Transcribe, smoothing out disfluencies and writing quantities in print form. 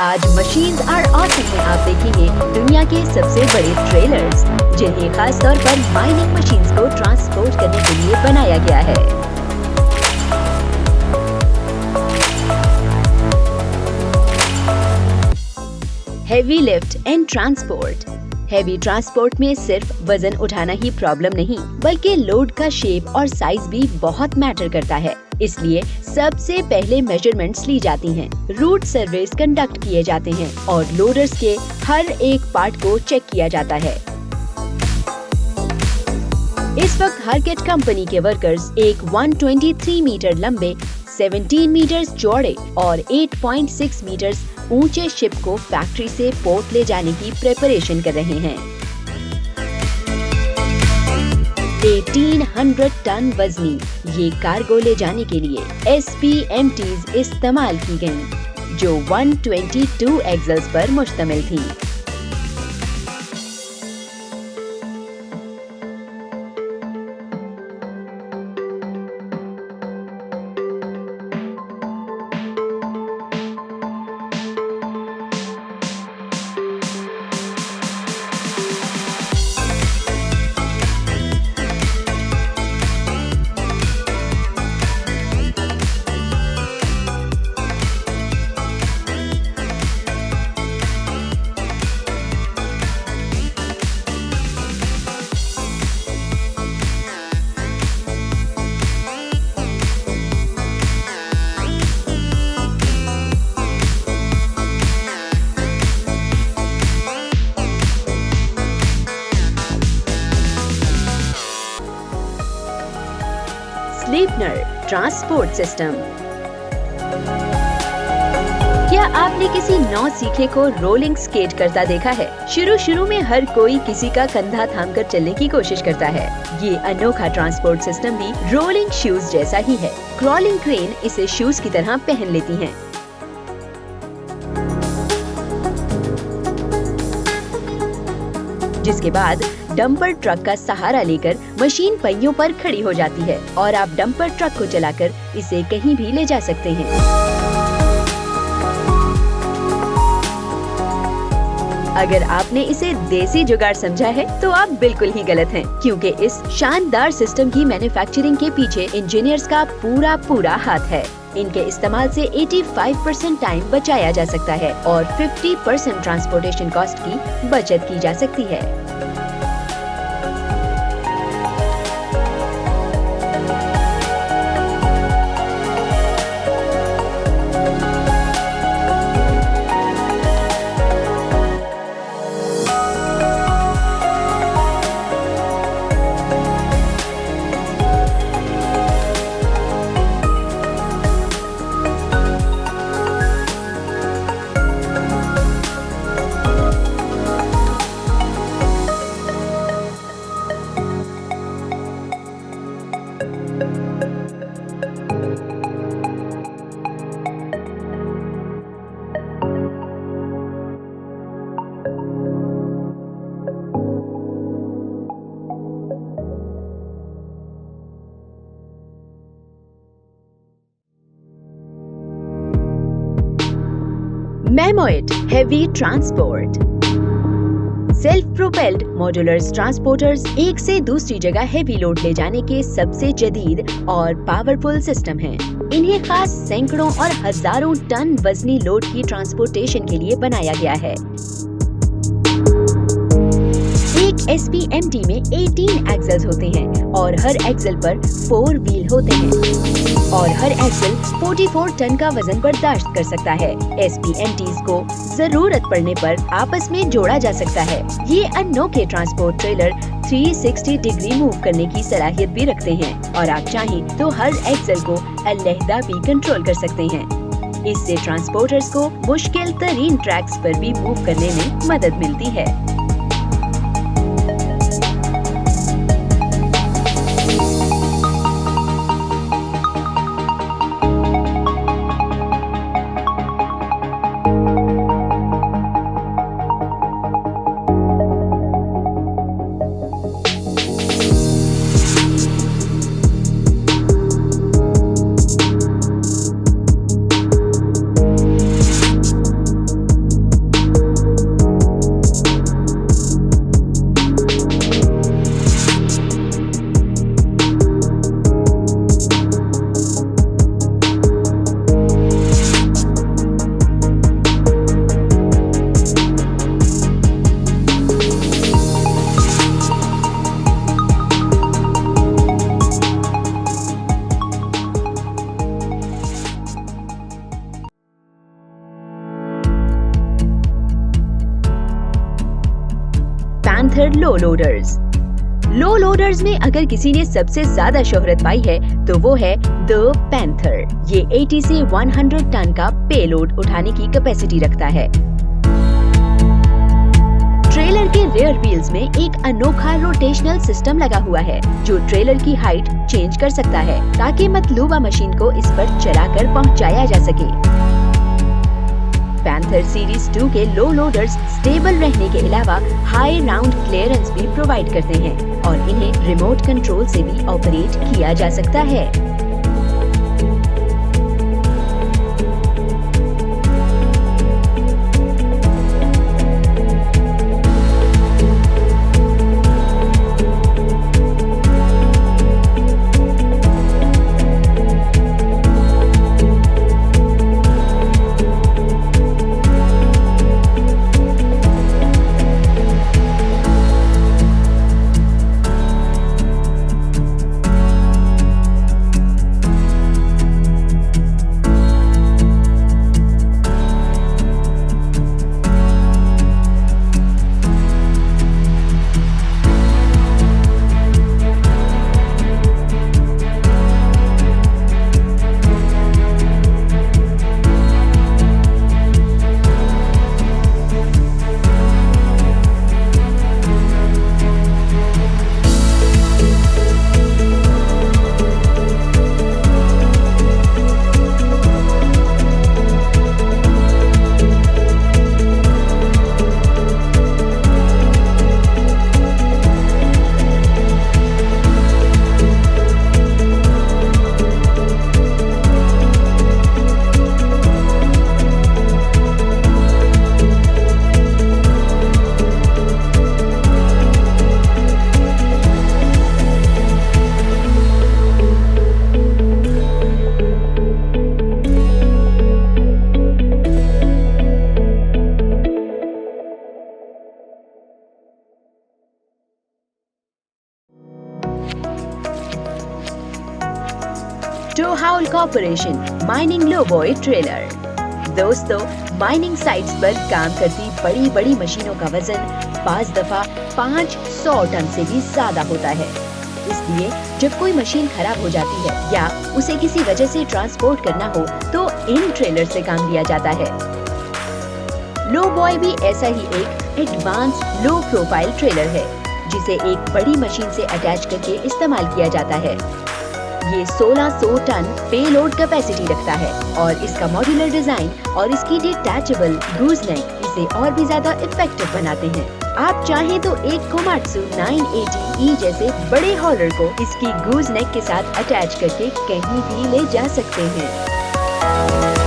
आज machines are awesome में आप देखेंगे दुनिया के सबसे बड़े ट्रेलर्स, जिन्हें खास तौर पर माइनिंग मशीन्स को ट्रांसपोर्ट करने के लिए बनाया गया है। Heavy lift and transport. Heavy transport में सिर्फ वजन उठाना ही प्रॉब्लम नहीं, बल्कि लोड का शेप और साइज भी बहुत मैटर करता है। इसलिए सबसे पहले मेजरमेंट्स ली जाती हैं, रूट सर्वेस कंडक्ट किए जाते हैं और लोडर्स के हर एक पार्ट को चेक किया जाता है। इस वक्त हारकेट कंपनी के वर्कर्स एक 123 मीटर लंबे, 17 मीटर चौड़े और 8.6 मीटर ऊंचे शिप को फैक्ट्री से पोर्ट ले जाने की प्रिपरेशन कर रहे हैं। 1800 टन वजनी ये कार्गो ले जाने के लिए SPMTs इस्तेमाल की गयी, जो 122 एक्सल्स पर मुश्तमिल थी। स्लीपनर ट्रांसपोर्ट सिस्टम। क्या आपने किसी नौसीखे को रोलिंग स्केट करता देखा है? शुरू में हर कोई किसी का कंधा थामकर चलने की कोशिश करता है। ये अनोखा ट्रांसपोर्ट सिस्टम भी रोलिंग शूज जैसा ही है। क्रॉलिंग क्रेन इसे शूज की तरह पहन लेती हैं। जिसके बाद डंपर ट्रक का सहारा लेकर मशीन पहियों पर खड़ी हो जाती है और आप डंपर ट्रक को चलाकर इसे कहीं भी ले जा सकते हैं। अगर आपने इसे देसी जुगाड़ समझा है तो आप बिल्कुल ही गलत हैं, क्योंकि इस शानदार सिस्टम की मैन्युफैक्चरिंग के पीछे इंजीनियर्स का पूरा हाथ है। इनके इस्तेमाल से 85% टाइम बचाया जा सकता है और 50% ट्रांसपोर्टेशन कॉस्ट की बचत की जा सकती है। MAMMOET heavy transport. Self propelled modular transporters एक से दूसरी जगह हेवी लोड ले जाने के सबसे जदीद और पावरफुल सिस्टम हैं। इन्हें खास सैकड़ों और हजारों टन वजनी लोड की ट्रांसपोर्टेशन के लिए बनाया गया है। एक SPMT में 18 एक्सल्स होते हैं और हर एक्सल पर 4 व्हील होते हैं और हर एक्सल 44 टन का वजन बर्दाश्त कर सकता है। SPMTs को जरूरत पड़ने पर आपस में जोड़ा जा सकता है। ये अनोखे ट्रांसपोर्ट ट्रेलर 360 डिग्री मूव करने की सलाहियत भी रखते हैं और आप चाहें तो हर एक्सल को अलहदा भी कंट्रोल कर सकते हैं। इससे ट्रांसपोर्टर्स को मुश्किल तरीन ट्रैक्स पर भी मूव करने में मदद मिलती है। पैंथर लो लोडर्स। लो लोडर्स में अगर किसी ने सबसे ज्यादा शोहरत पाई है तो वो है द पैंथर। ये 80 से 100 टन का पेलोड उठाने की कैपेसिटी रखता है। ट्रेलर के रियर व्हील्स में एक अनोखा रोटेशनल सिस्टम लगा हुआ है जो ट्रेलर की हाइट चेंज कर सकता है ताकि मतलूबा मशीन को इस पर चलाकर पहुंचाया जा सके। पैंथर सीरीज 2 के लो लोडर्स स्टेबल रहने के अलावा हाई राउंड क्लियरेंस भी प्रोवाइड करते हैं और इन्हें रिमोट कंट्रोल से भी ऑपरेट किया जा सकता है। टोहाउल कॉर्पोरेशन माइनिंग लोबॉय ट्रेलर। दोस्तों, माइनिंग साइट्स पर काम करती बड़ी बड़ी मशीनों का वजन 5 दफा 500 टन से भी ज्यादा होता है। इसलिए जब कोई मशीन खराब हो जाती है या उसे किसी वजह से ट्रांसपोर्ट करना हो तो इन ट्रेलर से काम लिया जाता है। लोबॉय भी ऐसा ही एक एडवांस लो प्रोफाइल ट्रेलर है जिसे एक बड़ी मशीन से अटैच करके इस्तेमाल किया जाता है। ये 1600 टन पेलोड कैपेसिटी रखता है और इसका मॉड्यूलर डिजाइन और इसकी डिटैचेबल गूज नेक इसे और भी ज्यादा इफेक्टिव बनाते हैं। आप चाहें तो एक कोमात्सु 980E जैसे बड़े हॉलर को इसकी गूज नेक के साथ अटैच करके कहीं भी ले जा सकते हैं।